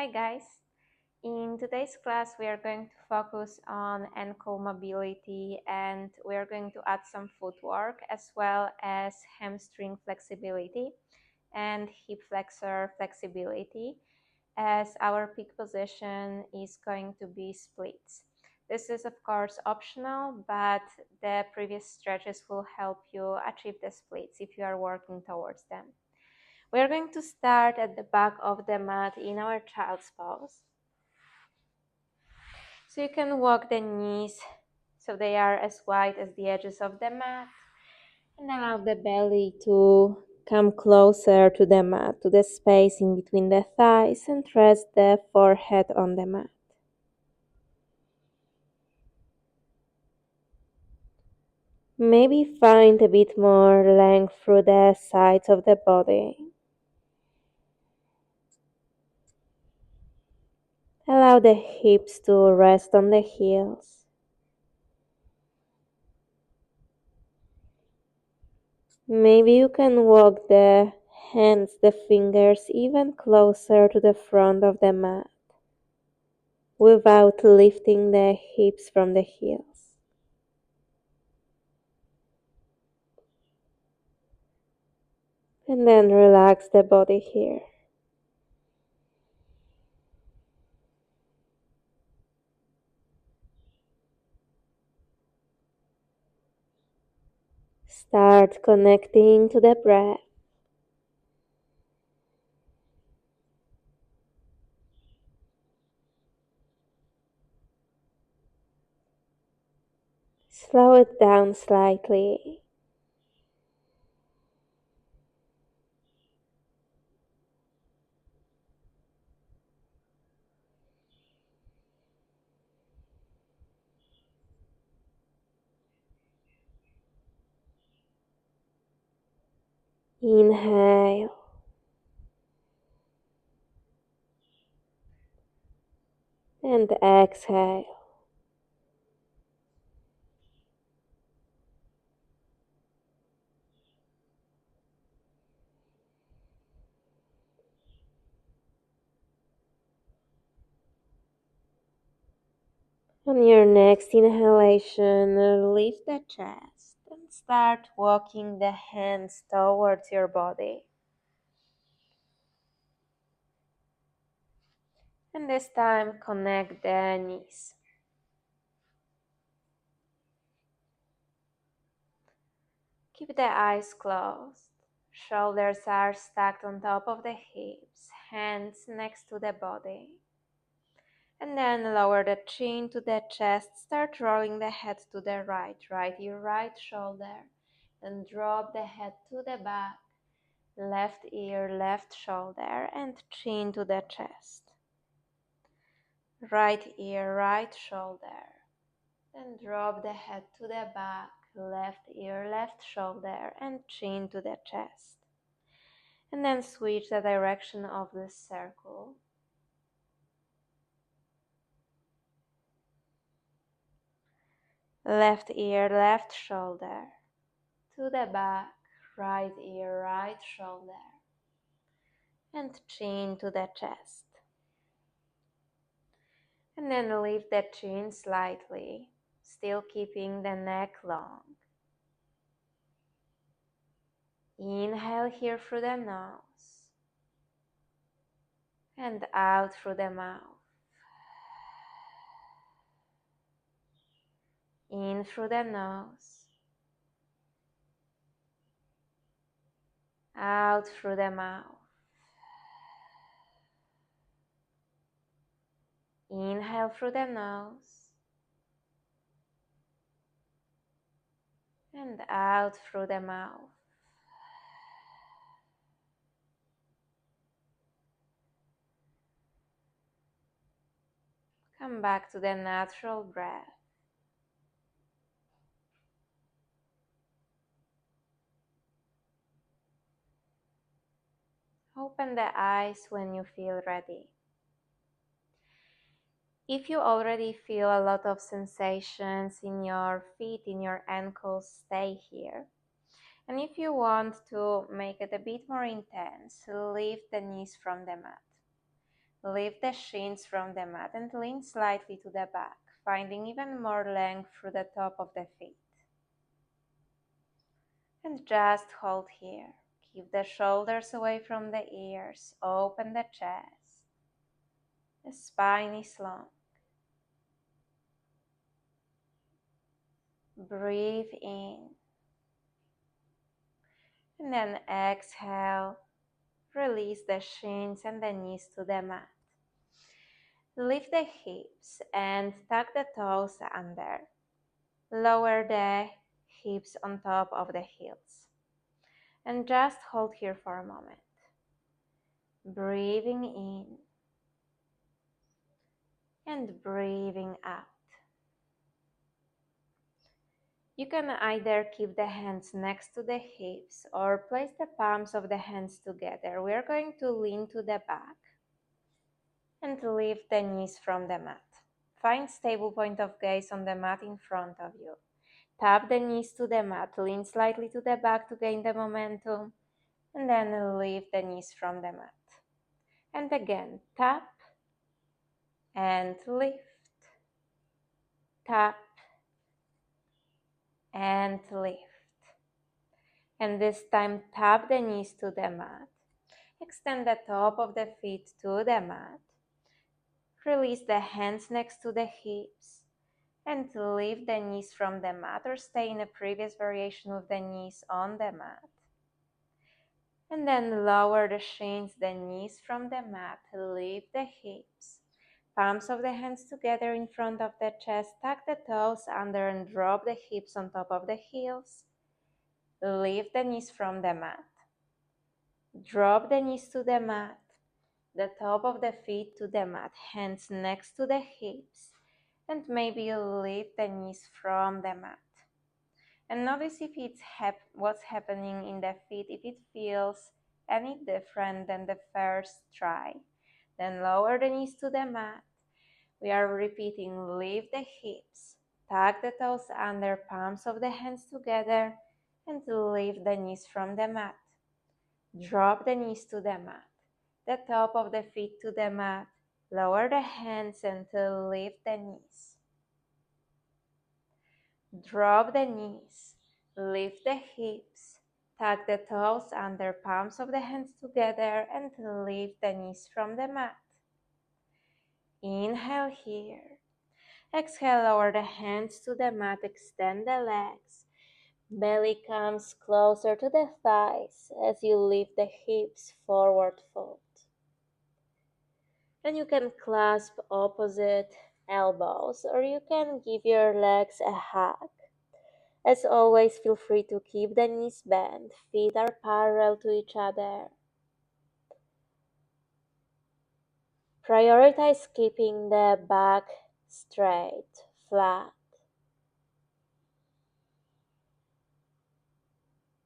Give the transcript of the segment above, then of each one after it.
Hi guys! In today's class we are going to focus on ankle mobility and we are going to add some footwork as well as hamstring flexibility and hip flexor flexibility, as our peak position is going to be splits. This is of course optional, but the previous stretches will help you achieve the splits if you are working towards them. We are going to start at the back of the mat in our child's pose. So you can walk the knees so they are as wide as the edges of the mat, and allow the belly to come closer to the mat, to the space in between the thighs, and rest the forehead on the mat. Maybe find a bit more length through the sides of the body. Allow the hips to rest on the heels. Maybe you can walk the hands, the fingers even closer to the front of the mat without lifting the hips from the heels. And then relax the body here. Start connecting to the breath. Slow it down slightly. Inhale. And exhale. On your next inhalation, lift the chest and start walking the hands towards your body. And this time, connect the knees. Keep the eyes closed. Shoulders are stacked on top of the hips, hands next to the body. And then lower the chin to the chest. Start rolling the head to the right. Right ear, right shoulder. Then drop the head to the back. Left ear, left shoulder, and chin to the chest. Right ear, right shoulder. Then drop the head to the back. Left ear, left shoulder, and chin to the chest. And then switch the direction of the circle. Left ear, left shoulder. To the back, right ear, right shoulder. And chin to the chest. And then lift the chin slightly, still keeping the neck long. Inhale here through the nose. And out through the mouth. In through the nose. Out through the mouth. Inhale through the nose. And out through the mouth. Come back to the natural breath. Open the eyes when you feel ready. If you already feel a lot of sensations in your feet, in your ankles, stay here. And if you want to make it a bit more intense, lift the knees from the mat. Lift the shins from the mat and lean slightly to the back, finding even more length through the top of the feet. And just hold here. Keep the shoulders away from the ears. Open the chest. The spine is long. Breathe in. And then exhale. Release the shins and the knees to the mat. Lift the hips and tuck the toes under. Lower the hips on top of the heels. And just hold here for a moment. Breathing in and breathing out. You can either keep the hands next to the hips or place the palms of the hands together. We are going to lean to the back and lift the knees from the mat. Find stable point of gaze on the mat in front of you. Tap the knees to the mat, lean slightly to the back to gain the momentum, and then lift the knees from the mat. And again, tap and lift, tap and lift. And this time, tap the knees to the mat. Extend the top of the feet to the mat. Release the hands next to the hips. And lift the knees from the mat or stay in a previous variation with the knees on the mat. And then lower the shins, the knees from the mat. Lift the hips. Palms of the hands together in front of the chest. Tuck the toes under and drop the hips on top of the heels. Lift the knees from the mat. Drop the knees to the mat. The top of the feet to the mat. Hands next to the hips. And maybe lift the knees from the mat. And notice if it's what's happening in the feet, if it feels any different than the first try. Then lower the knees to the mat. We are repeating, lift the hips, tuck the toes under, palms of the hands together, and lift the knees from the mat. Drop the knees to the mat, the top of the feet to the mat, lower the hands and lift the knees. Drop the knees, lift the hips, tuck the toes under, palms of the hands together, and lift the knees from the mat. Inhale here. Exhale, lower the hands to the mat, extend the legs. Belly comes closer to the thighs as you lift the hips forward fold. And you can clasp opposite elbows or you can give your legs a hug. As always, feel free to keep the knees bent. Feet are parallel to each other. Prioritize keeping the back straight, flat.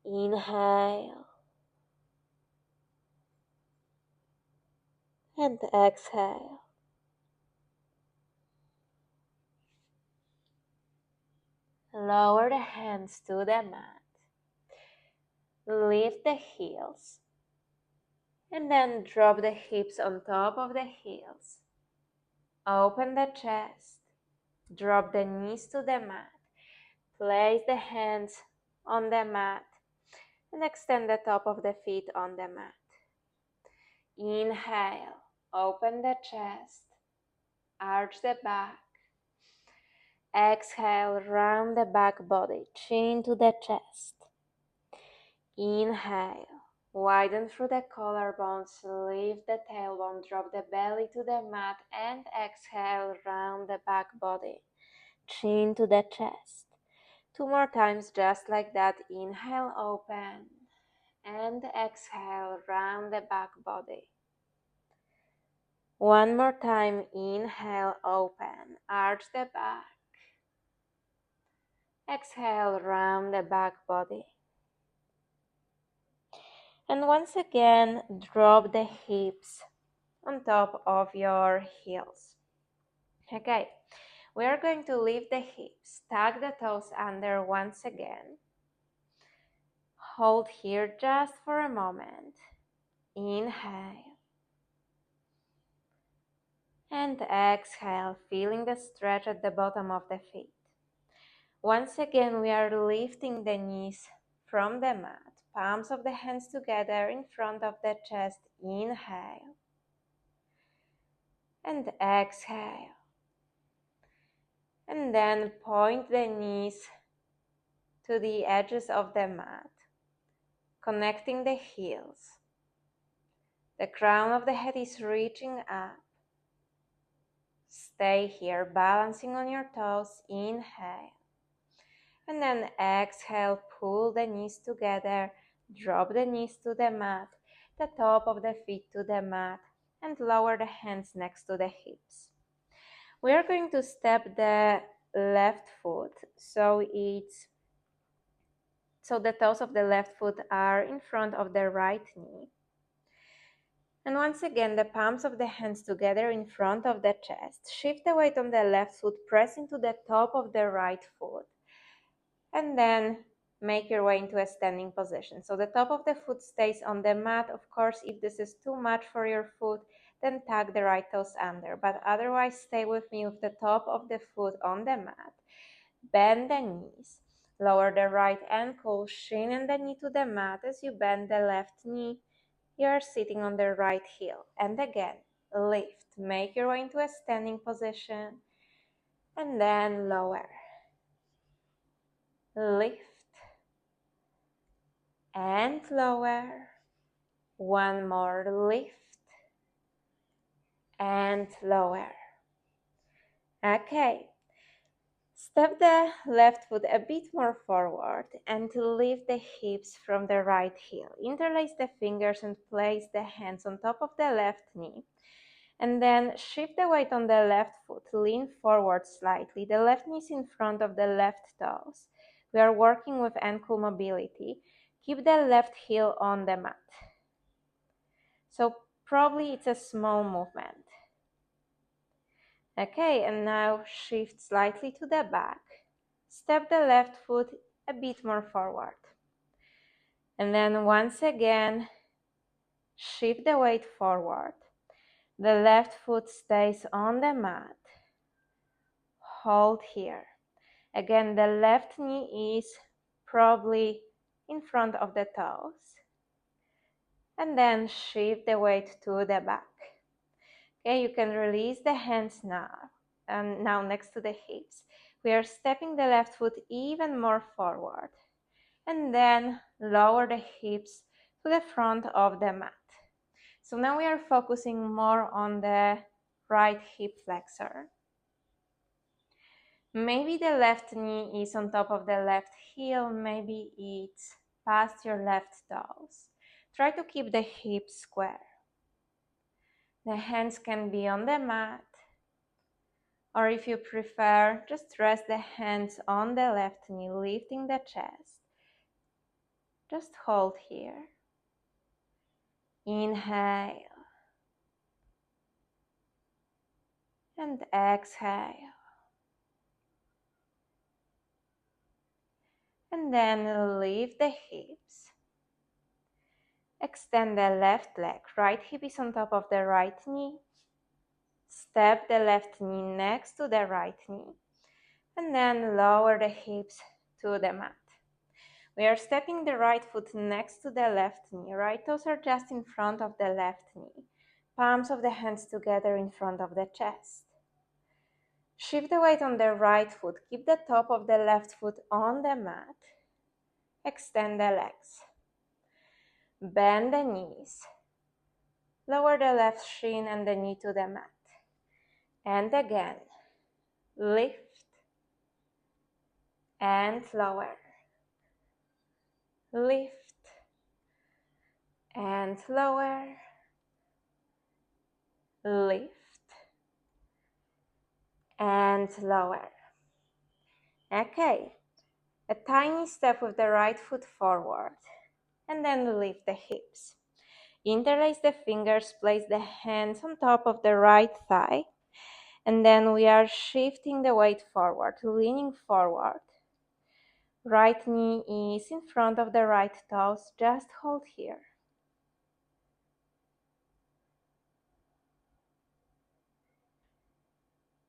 Inhale and exhale. Lower the hands to the mat. Lift the heels. And then drop the hips on top of the heels. Open the chest. Drop the knees to the mat. Place the hands on the mat. And extend the top of the feet on the mat. Inhale. Open the chest. Arch the back. Exhale, round the back body, chin to the chest. Inhale, widen through the collarbones, lift the tailbone, drop the belly to the mat, and exhale, round the back body, chin to the chest. 2 more times, just like that. Inhale, open, and exhale, round the back body. 1 more time, inhale, open, arch the back. Exhale, round the back body. And once again, drop the hips on top of your heels. Okay, we are going to lift the hips, tuck the toes under once again. Hold here just for a moment. Inhale. And exhale, feeling the stretch at the bottom of the feet. Once again, we are lifting the knees from the mat, palms of the hands together in front of the chest. Inhale and exhale. And then point the knees to the edges of the mat, connecting the heels. The crown of the head is reaching up. Stay here, balancing on your toes. Inhale. And then exhale, pull the knees together, drop the knees to the mat, the top of the feet to the mat, and lower the hands next to the hips. We are going to step the left foot, so the toes of the left foot are in front of the right knee. And once again, the palms of the hands together in front of the chest. Shift the weight on the left foot, press into the top of the right foot. And then make your way into a standing position. So the top of the foot stays on the mat. Of course, if this is too much for your foot, then tuck the right toes under. But otherwise, stay with me with the top of the foot on the mat. Bend the knees. Lower the right ankle, shin and the knee to the mat. As you bend the left knee, you are sitting on the right heel. And again, lift. Make your way into a standing position. And then lower. Lift. And lower. One more, lift. And lower. Okay. Step the left foot a bit more forward and lift the hips from the right heel. Interlace the fingers and place the hands on top of the left knee. And then shift the weight on the left foot. Lean forward slightly. The left knee is in front of the left toes. We are working with ankle mobility. Keep the left heel on the mat. So probably it's a small movement. Okay, and now shift slightly to the back. Step the left foot a bit more forward. And then once again, shift the weight forward. The left foot stays on the mat. Hold here. Again, the left knee is probably in front of the toes. And then shift the weight to the back. Okay, you can release the hands now. Now next to the hips. We are stepping the left foot even more forward. And then lower the hips to the front of the mat. So now we are focusing more on the right hip flexor. Maybe the left knee is on top of the left heel, maybe it's past your left toes. Try to keep the hips square. The hands can be on the mat, or if you prefer, just rest the hands on the left knee, lifting the chest. Just hold here. Inhale. And exhale. And then lift the hips. Extend the left leg. Right hip is on top of the right knee. Step the left knee next to the right knee. And then lower the hips to the mat. We are stepping the right foot next to the left knee. Right toes are just in front of the left knee. Palms of the hands together in front of the chest. Shift the weight on the right foot. Keep the top of the left foot on the mat. Extend the legs. Bend the knees. Lower the left shin and the knee to the mat. And again, lift and lower. Lift and lower. Lift and lower. Okay, a tiny step with the right foot forward. And then lift the hips. Interlace the fingers, place the hands on top of the right thigh. And then we are shifting the weight forward, leaning forward. Right knee is in front of the right toes. Just hold here.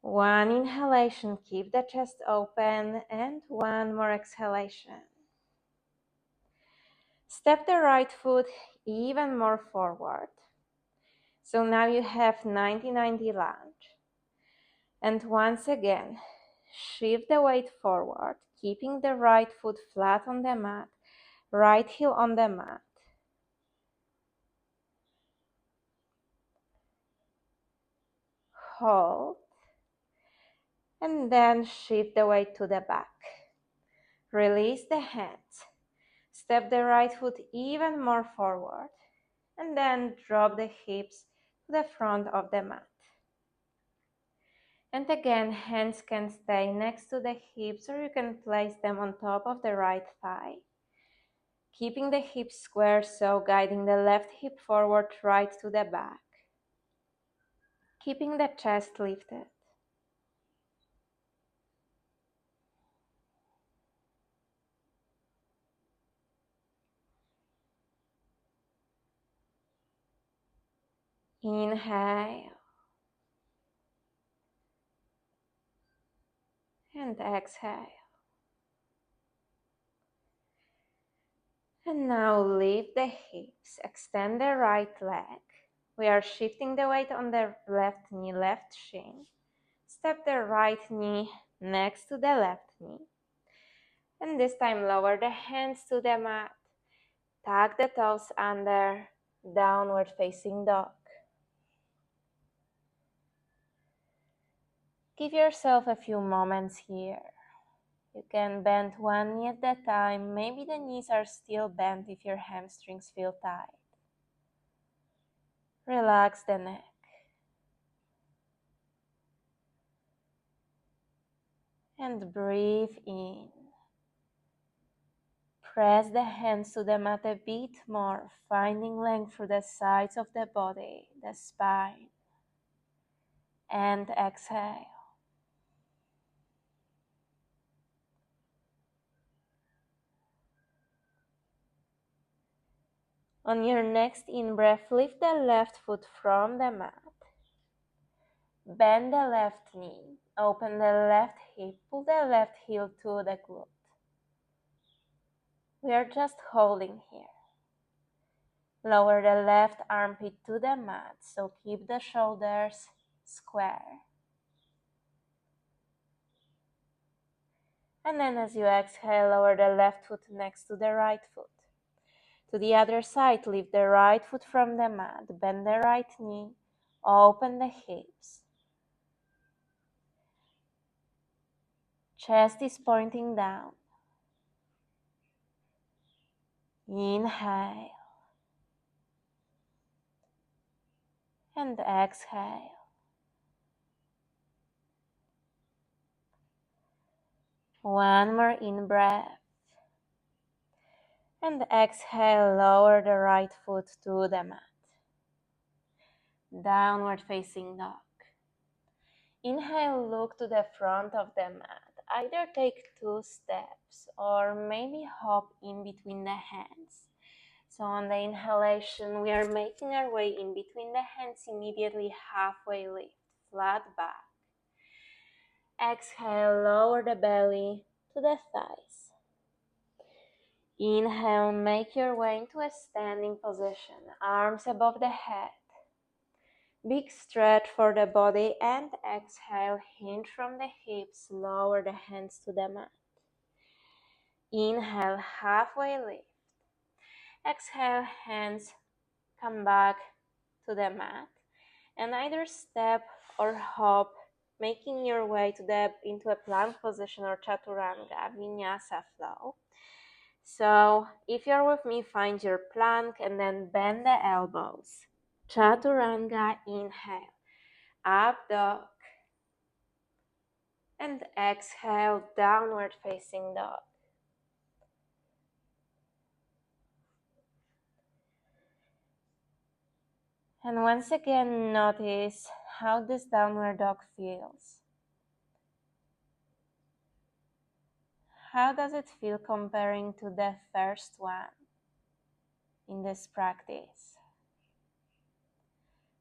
One inhalation, keep the chest open, and one more exhalation. Step the right foot even more forward. So now you have 90-90 lunge. And once again, shift the weight forward, keeping the right foot flat on the mat, right heel on the mat. Hold, and then shift the weight to the back. Release the hands. Step the right foot even more forward, and then drop the hips to the front of the mat. And again, hands can stay next to the hips, or you can place them on top of the right thigh. Keeping the hips square, so guiding the left hip forward, right to the back. Keeping the chest lifted. Inhale. And exhale. And now lift the hips, extend the right leg. We are shifting the weight on the left knee, left shin. Step the right knee next to the left knee. And this time lower the hands to the mat. Tuck the toes under, downward facing dog. Give yourself a few moments here. You can bend one knee at a time. Maybe the knees are still bent if your hamstrings feel tight. Relax the neck. And breathe in. Press the hands to the mat a bit more, finding length through the sides of the body, the spine. And exhale. On your next in-breath, lift the left foot from the mat. Bend the left knee. Open the left hip. Pull the left heel to the glute. We are just holding here. Lower the left armpit to the mat, so keep the shoulders square. And then as you exhale, lower the left foot next to the right foot. To the other side, lift the right foot from the mat, bend the right knee, open the hips. Chest is pointing down. Inhale. And exhale. One more in-breath. And exhale, lower the right foot to the mat. Downward facing dog. Inhale, look to the front of the mat. Either take 2 steps or maybe hop in between the hands. So on the inhalation, we are making our way in between the hands, immediately halfway lift, flat back. Exhale, lower the belly to the thighs. Inhale, make your way into a standing position, arms above the head. Big stretch for the body, and exhale, hinge from the hips, lower the hands to the mat. Inhale, halfway lift. Exhale, hands come back to the mat, and either step or hop, making your way into a plank position or chaturanga, vinyasa flow. So if you're with me, find your plank and then bend the elbows. Chaturanga, inhale, up dog, and exhale, downward facing dog. And once again, notice how this downward dog feels. How does it feel comparing to the first one in this practice?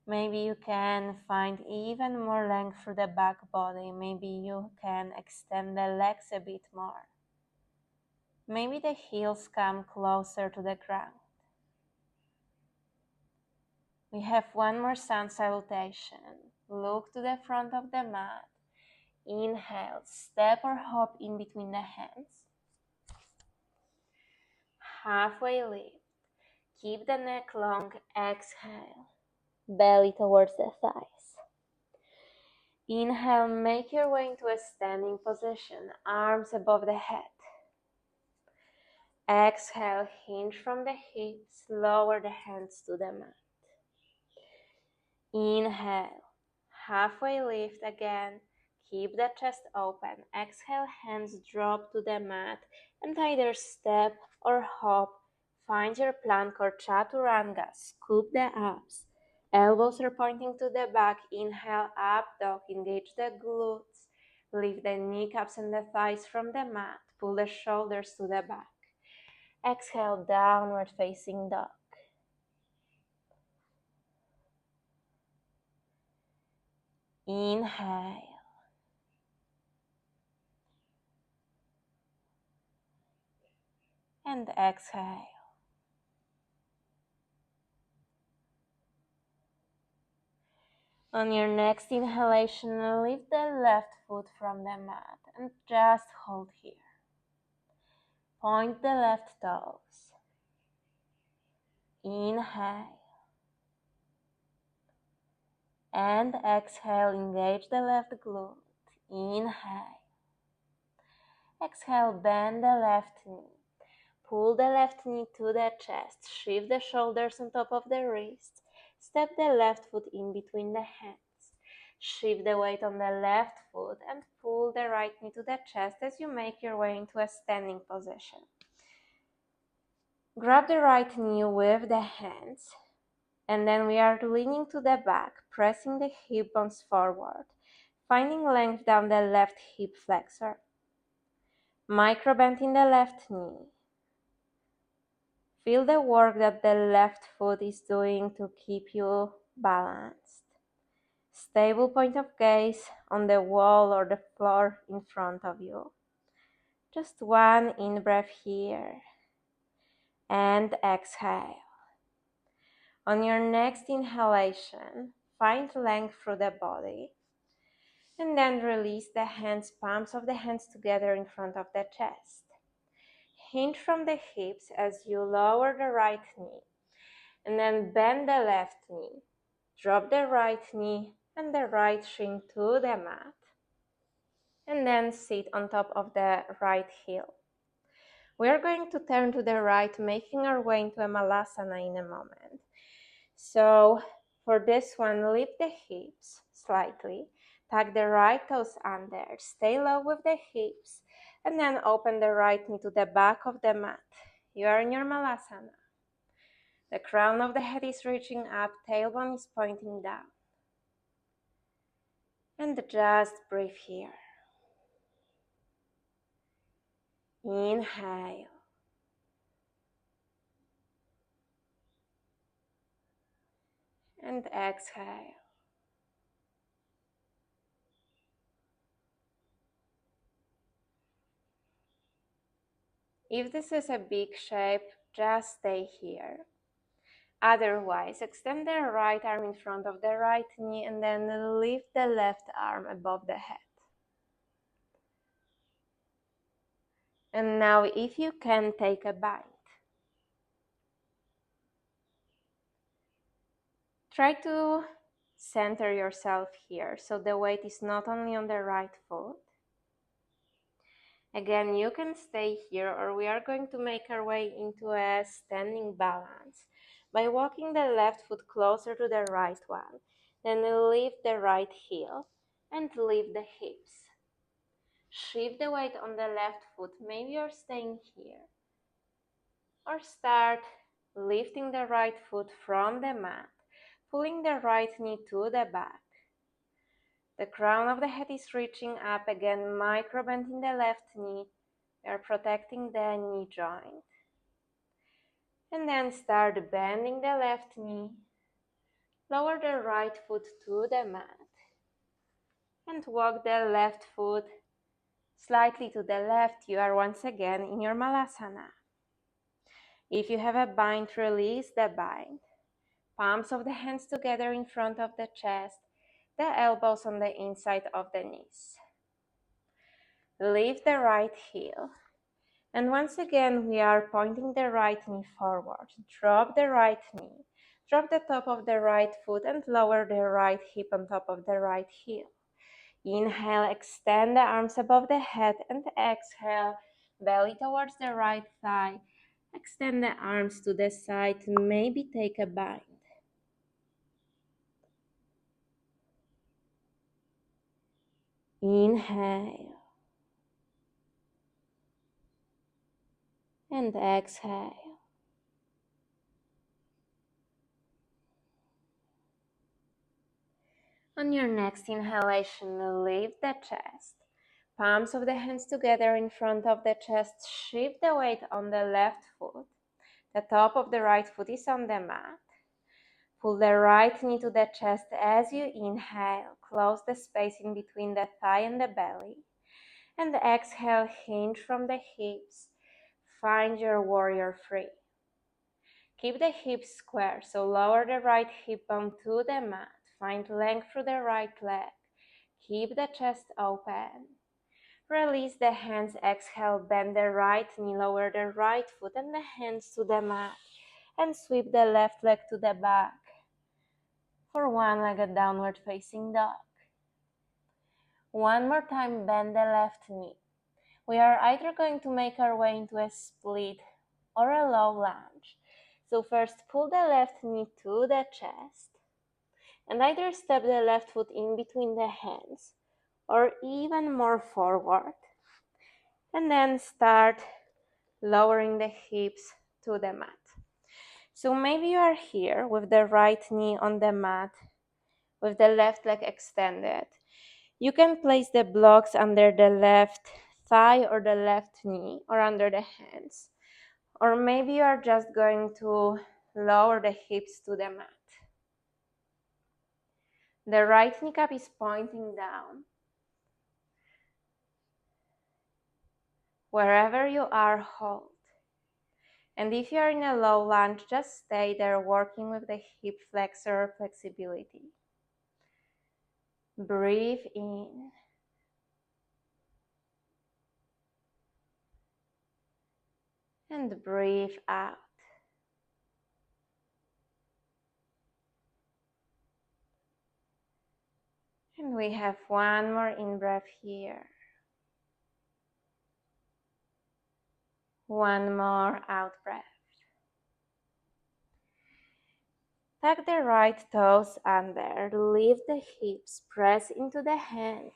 Maybe you can find even more length through the back body. Maybe you can extend the legs a bit more. Maybe the heels come closer to the ground. We have one more sun salutation. Look to the front of the mat. Inhale, step or hop in between the hands. Halfway lift. Keep the neck long. Exhale. Belly towards the thighs. Inhale, make your way into a standing position. Arms above the head. Exhale, hinge from the hips. Lower the hands to the mat. Inhale. Halfway lift again. Keep the chest open. Exhale, hands drop to the mat and either step or hop. Find your plank or chaturanga. Scoop the abs. Elbows are pointing to the back. Inhale, up dog. Engage the glutes. Lift the kneecaps and the thighs from the mat. Pull the shoulders to the back. Exhale, downward facing dog. Inhale. And exhale. On your next inhalation, lift the left foot from the mat and just hold here. Point the left toes. Inhale. And exhale, engage the left glute. Inhale. Exhale, bend the left knee. Pull the left knee to the chest. Shift the shoulders on top of the wrists. Step the left foot in between the hands. Shift the weight on the left foot and pull the right knee to the chest as you make your way into a standing position. Grab the right knee with the hands, and then we are leaning to the back, pressing the hip bones forward, finding length down the left hip flexor. Micro bend in the left knee. Feel the work that the left foot is doing to keep you balanced. Stable point of gaze on the wall or the floor in front of you. Just one in-breath here. And exhale. On your next inhalation, find length through the body. And then release the hands, palms of the hands together in front of the chest. Hinge from the hips as you lower the right knee. And then bend the left knee. Drop the right knee and the right shin to the mat. And then sit on top of the right heel. We are going to turn to the right, making our way into a malasana in a moment. So for this one, lift the hips slightly. Tuck the right toes under. Stay low with the hips. And then open the right knee to the back of the mat. You are in your malasana. The crown of the head is reaching up, tailbone is pointing down. And just breathe here. Inhale. And exhale. If this is a big shape, just stay here. Otherwise, extend the right arm in front of the right knee and then lift the left arm above the head. And now, if you can, take a bite. Try to center yourself here so the weight is not only on the right foot. Again, you can stay here or we are going to make our way into a standing balance by walking the left foot closer to the right one. Then lift the right heel and lift the hips. Shift the weight on the left foot. Maybe you're staying here. Or start lifting the right foot from the mat, pulling the right knee to the back. The crown of the head is reaching up again, micro bend in the left knee. We are protecting the knee joint. And then start bending the left knee. Lower the right foot to the mat and walk the left foot slightly to the left. You are once again in your Malasana. If you have a bind, release the bind. Palms of the hands together in front of the chest, the elbows on the inside of the knees. Lift the right heel. And once again, we are pointing the right knee forward. Drop the right knee. Drop the top of the right foot and lower the right hip on top of the right heel. Inhale, extend the arms above the head, and exhale, belly towards the right thigh. Extend the arms to the side, maybe take a bind. Inhale and exhale. On your next inhalation, lift the chest. Palms of the hands together in front of the chest. Shift the weight on the left foot. The top of the right foot is on the mat. Pull the right knee to the chest as you inhale. Close the space in between the thigh and the belly. And exhale, hinge from the hips. Find your warrior three. Keep the hips square, so lower the right hip bone to the mat. Find length through the right leg. Keep the chest open. Release the hands, exhale, bend the right knee, lower the right foot and the hands to the mat. And sweep the left leg to the back for one-legged downward facing dog. One more time, bend the left knee. We are either going to make our way into a split or a low lunge. So first pull the left knee to the chest and either step the left foot in between the hands or even more forward. And then start lowering the hips to the mat. So maybe you are here with the right knee on the mat, with the left leg extended. You can place the blocks under the left thigh or the left knee or under the hands. Or maybe you are just going to lower the hips to the mat. The right kneecap is pointing down. Wherever you are, hold. And if you are in a low lunge, just stay there working with the hip flexor flexibility. Breathe in. And breathe out. And we have one more in-breath here. One more out-breath. Tuck the right toes under, lift the hips, press into the hands,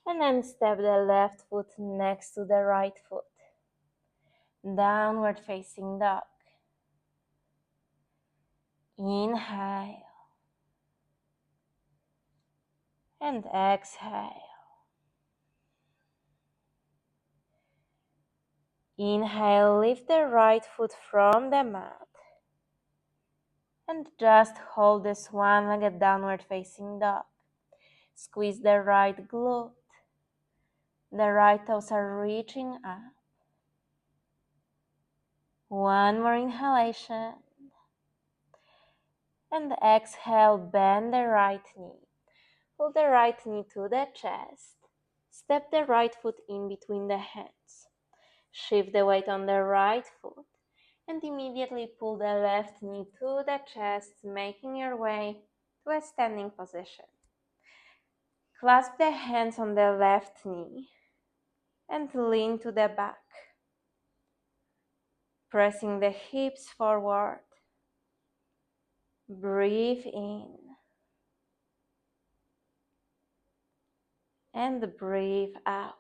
and then step the left foot next to the right foot. Downward facing dog. Inhale and exhale. Inhale, lift the right foot from the mat. And just hold this one-legged downward facing dog. Squeeze the right glute. The right toes are reaching up. One more inhalation. And exhale, bend the right knee. Pull the right knee to the chest. Step the right foot in between the hands. Shift the weight on the right foot. And immediately pull the left knee to the chest, making your way to a standing position. Clasp the hands on the left knee and lean to the back, pressing the hips forward. Breathe in and breathe out.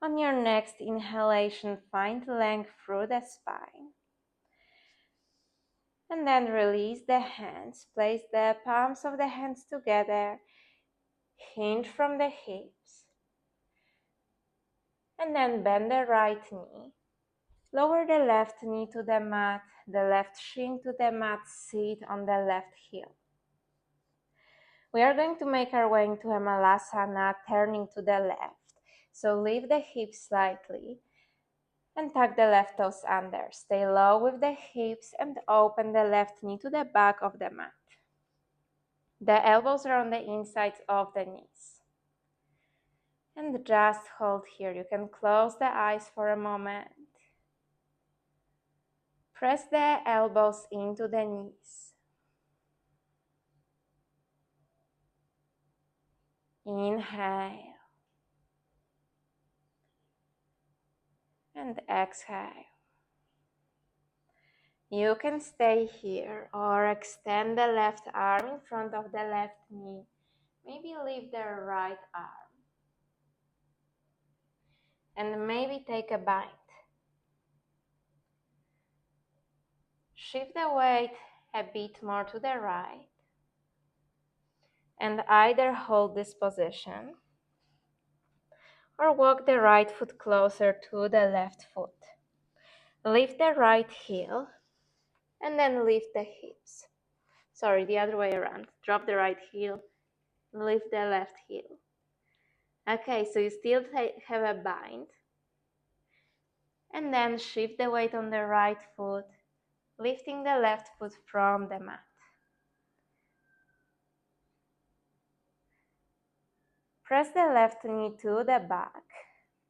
On your next inhalation, find length through the spine. And then release the hands. Place the palms of the hands together. Hinge from the hips. And then bend the right knee. Lower the left knee to the mat, the left shin to the mat, sit on the left heel. We are going to make our way into a malasana, turning to the left. So lift the hips slightly and tuck the left toes under. Stay low with the hips and open the left knee to the back of the mat. The elbows are on the insides of the knees. And just hold here. You can close the eyes for a moment. Press the elbows into the knees. Inhale. And exhale. You can stay here or extend the left arm in front of the left knee. Maybe lift the right arm. And maybe take a bind. Shift the weight a bit more to the right. And either hold this position or walk the right foot closer to the left foot. Lift the right heel and then lift the hips. Sorry, the other way around. Drop the right heel, lift the left heel. Okay, so you still have a bind. And then shift the weight on the right foot, lifting the left foot from the mat. Press the left knee to the back.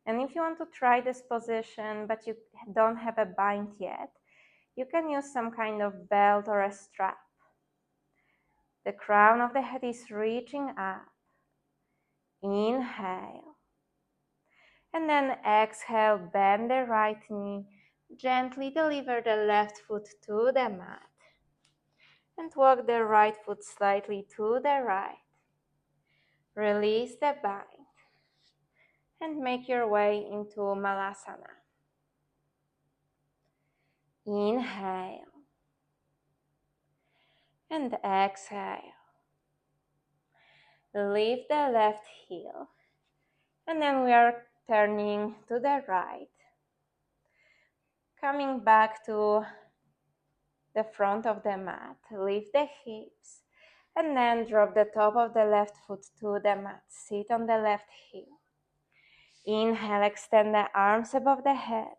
And if you want to try this position but you don't have a bind yet, you can use some kind of belt or a strap. The crown of the head is reaching up. Inhale. And then exhale, bend the right knee. Gently deliver the left foot to the mat. And walk the right foot slightly to the right. Release the bind. And make your way into Malasana. Inhale. And exhale. Lift the left heel. And then we are turning to the right. Coming back to the front of the mat. Lift the hips. And then drop the top of the left foot to the mat. Sit on the left heel. Inhale, extend the arms above the head.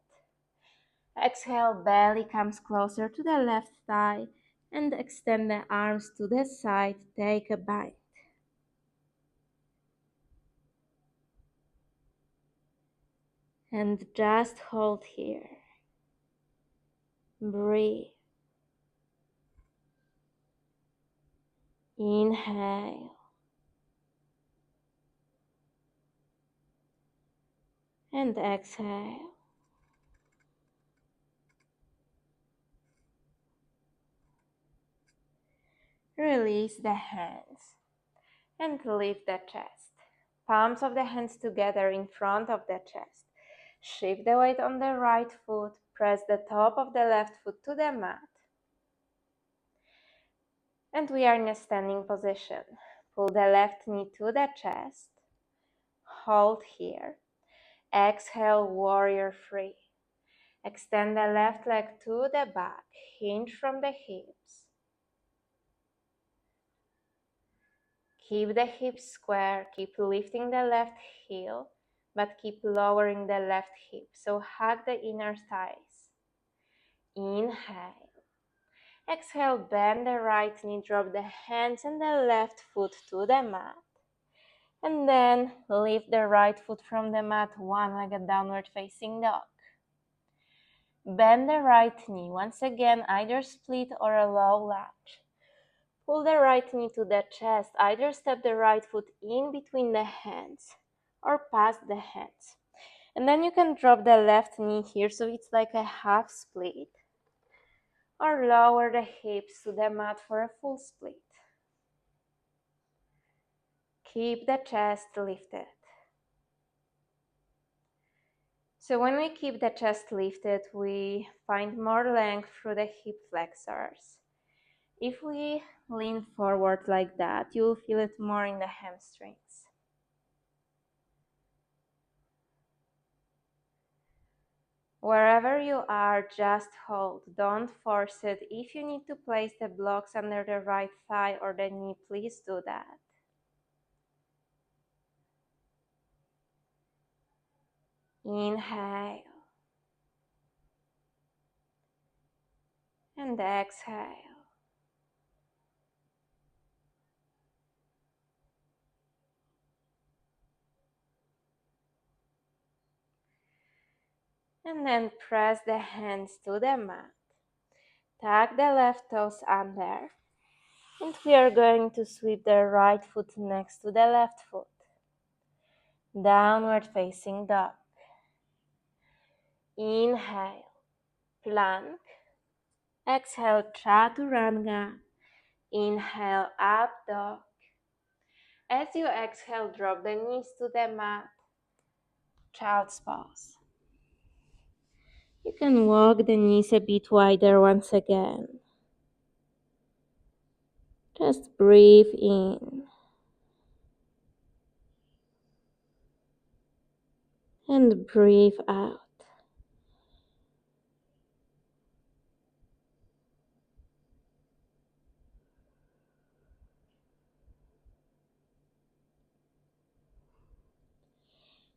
Exhale, belly comes closer to the left thigh. And extend the arms to the side. Take a bind. And just hold here. Breathe. Inhale. And exhale. Release the hands and lift the chest. Palms of the hands together in front of the chest. Shift the weight on the right foot. Press the top of the left foot to the mat. And we are in a standing position. Pull the left knee to the chest. Hold here. Exhale, warrior three. Extend the left leg to the back. Hinge from the hips. Keep the hips square. Keep lifting the left heel, but keep lowering the left hip. So hug the inner thighs. Inhale. Exhale, bend the right knee, drop the hands and the left foot to the mat. And then lift the right foot from the mat, one-legged downward facing dog. Bend the right knee, once again, either split or a low lunge. Pull the right knee to the chest, either step the right foot in between the hands or past the hands. And then you can drop the left knee here so it's like a half split. Or lower the hips to the mat for a full split. Keep the chest lifted. So when we keep the chest lifted, we find more length through the hip flexors. If we lean forward like that, you'll feel it more in the hamstrings. Wherever you are, just hold. Don't force it. If you need to place the blocks under the right thigh or the knee, please do that. Inhale and exhale. And then press the hands to the mat. Tuck the left toes under. And we are going to sweep the right foot next to the left foot. Downward facing dog. Inhale, plank. Exhale, chaturanga. Inhale, up dog. As you exhale, drop the knees to the mat. Child's pose. You can walk the knees a bit wider once again. Just breathe in and breathe out.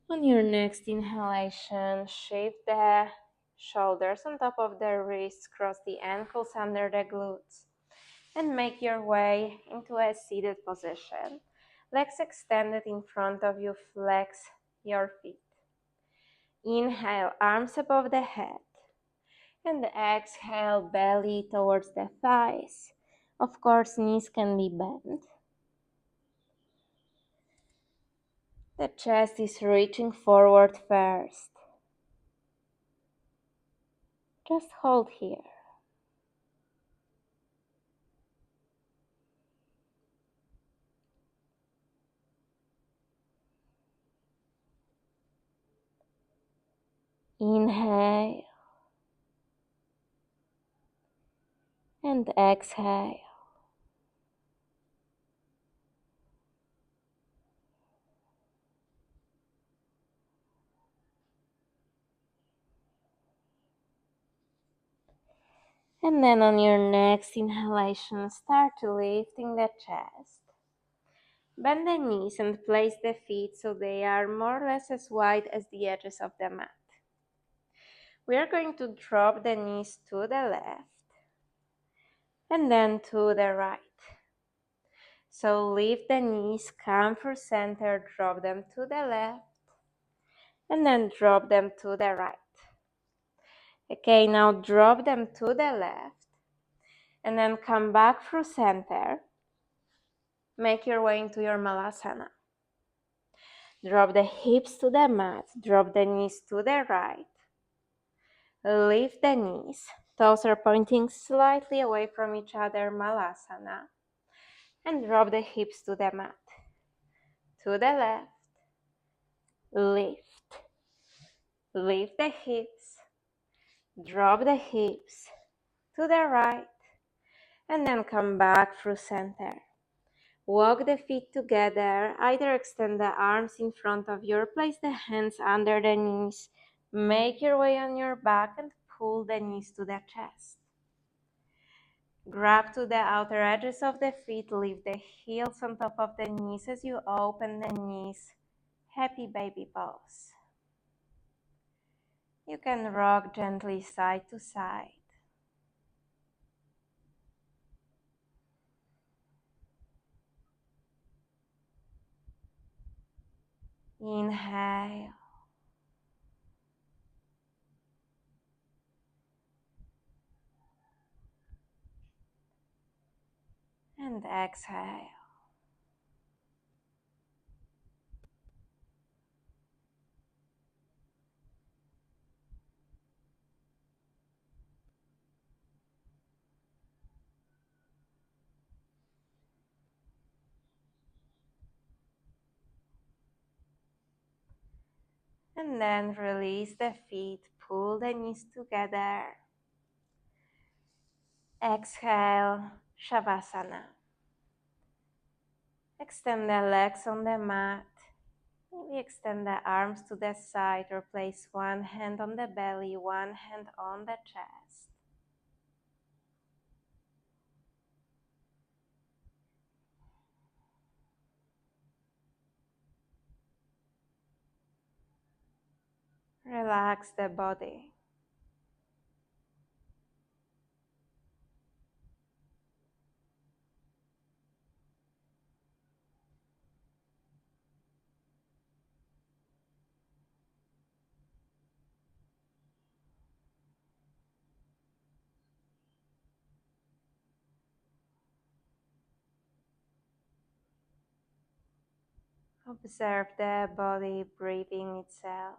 On your next inhalation, shift the shoulders on top of the wrists, cross the ankles under the glutes, and make your way into a seated position. Legs extended in front of you, flex your feet. Inhale, arms above the head, and exhale, belly towards the thighs. Of course, knees can be bent. The chest is reaching forward first. Just hold here. Inhale and exhale. And then on your next inhalation, start lifting the chest. Bend the knees and place the feet so they are more or less as wide as the edges of the mat. We are going to drop the knees to the left and then to the right. So lift the knees, come for center, drop them to the left, and then drop them to the right. Okay, now drop them to the left, and then come back through center. Make your way into your malasana. Drop the hips to the mat, drop the knees to the right. Lift the knees, toes are pointing slightly away from each other, malasana. And drop the hips to the mat. To the left, lift. Lift the hips, drop the hips to the right, and then come back through center. Walk the feet together, either extend the arms in front of you or place the hands under the knees. Make your way on your back and pull the knees to the chest. Grab to the outer edges of the feet, lift the heels on top of the knees as you open the knees. Happy baby pose. You can rock gently side to side. Inhale. And exhale. And then release the feet, pull the knees together. Exhale, Shavasana. Extend the legs on the mat. We extend the arms to the side or place one hand on the belly, one hand on the chest. Relax the body. Observe the body breathing itself.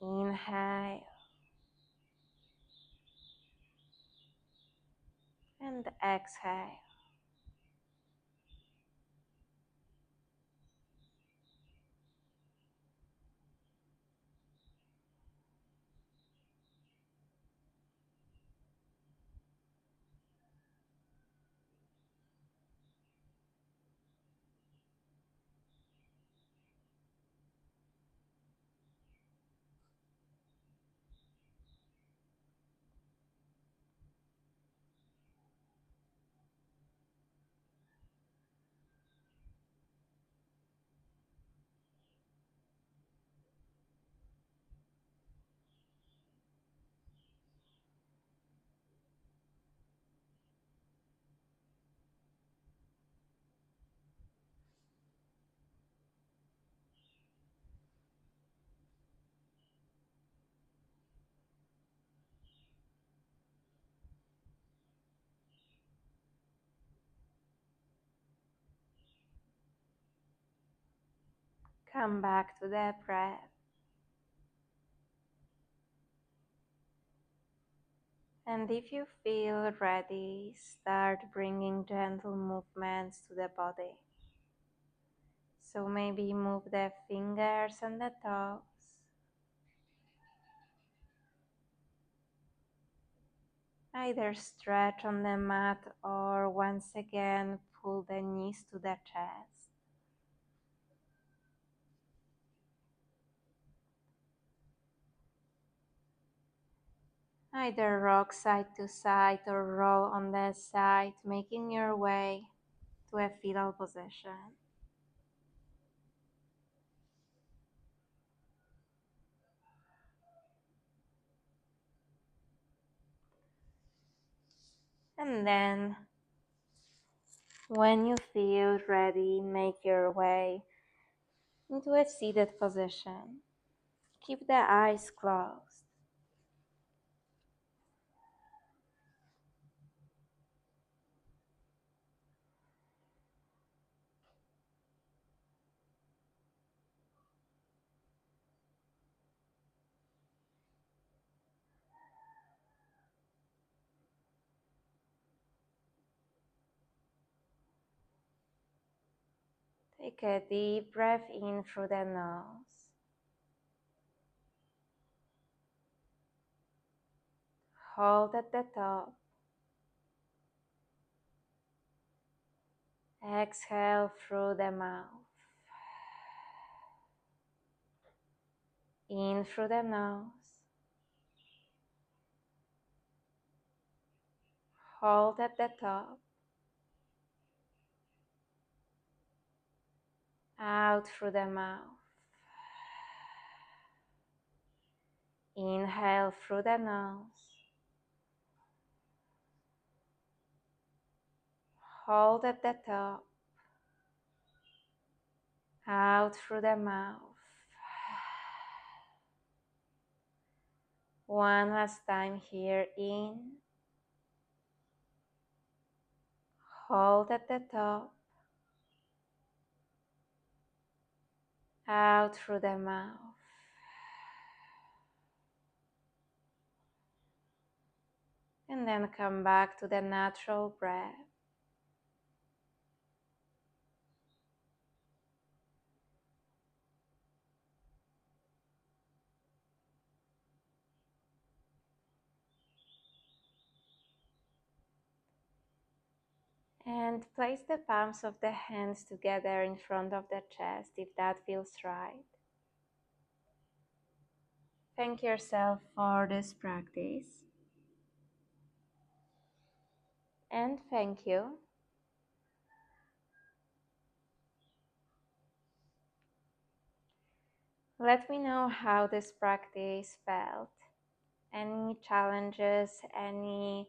Inhale and exhale. Come back to the breath. And if you feel ready, start bringing gentle movements to the body. So maybe move the fingers and the toes. Either stretch on the mat or once again pull the knees to the chest. Either rock side to side or roll on the side, making your way to a fetal position. And then, when you feel ready, make your way into a seated position. Keep the eyes closed. Take a deep breath in through the nose. Hold at the top. Exhale through the mouth. In through the nose. Hold at the top. Out through the mouth. Inhale through the nose. Hold at the top. Out through the mouth. One last time here. In. Hold at the top. Out through the mouth. And then come back to the natural breath. And place the palms of the hands together in front of the chest if that feels right. Thank yourself for this practice. And thank you. Let me know how this practice felt. Any challenges, any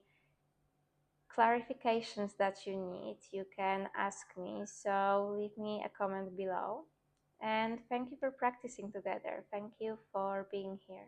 clarifications that you need, you can ask me. So leave me a comment below. And thank you for practicing together. Thank you for being here.